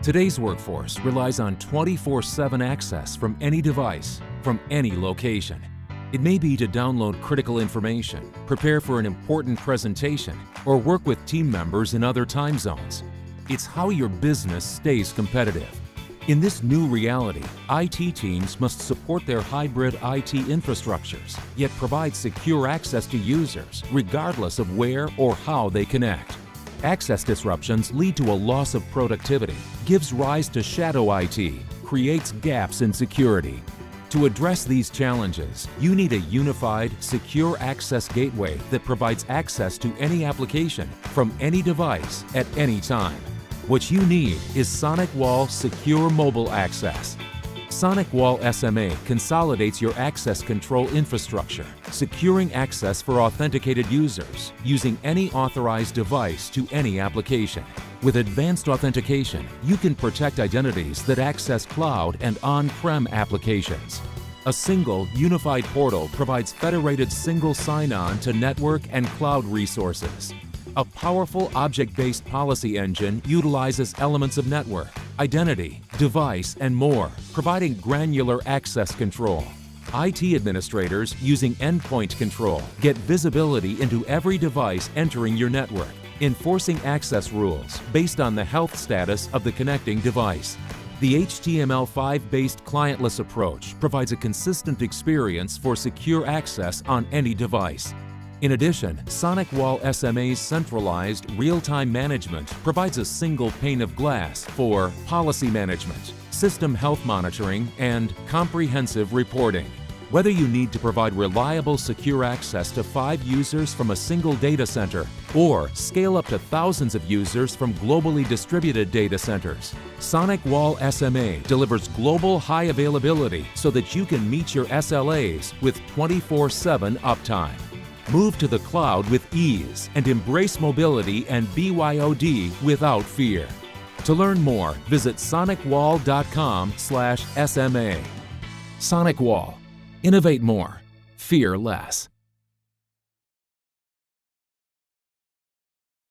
Today's workforce relies on 24/7 access from any device, from any location. It may be to download critical information, prepare for an important presentation, or work with team members in other time zones. It's how your business stays competitive. In this new reality, IT teams must support their hybrid IT infrastructures, yet provide secure access to users, regardless of where or how they connect. Access disruptions lead to a loss of productivity, gives rise to shadow IT, creates gaps in security. To address these challenges, you need a unified, secure access gateway that provides access to any application from any device at any time. What you need is SonicWall Secure Mobile Access. SonicWall SMA consolidates your access control infrastructure, securing access for authenticated users using any authorized device to any application. With advanced authentication, you can protect identities that access cloud and on-prem applications. A single, unified portal provides federated single sign-on to network and cloud resources. A powerful object-based policy engine utilizes elements of network, identity, device, and more, providing granular access control. IT administrators using endpoint control get visibility into every device entering your network, enforcing access rules based on the health status of the connecting device. The HTML5-based clientless approach provides a consistent experience for secure access on any device. In addition, SonicWall SMA's centralized real-time management provides a single pane of glass for policy management, system health monitoring, and comprehensive reporting. Whether you need to provide reliable, secure access to 5 users from a single data center or scale up to thousands of users from globally distributed data centers, SonicWall SMA delivers global high availability so that you can meet your SLAs with 24/7 uptime. Move to the cloud with ease and embrace mobility and BYOD without fear. To learn more, visit sonicwall.com/SMA. SonicWall. Innovate more. Fear less.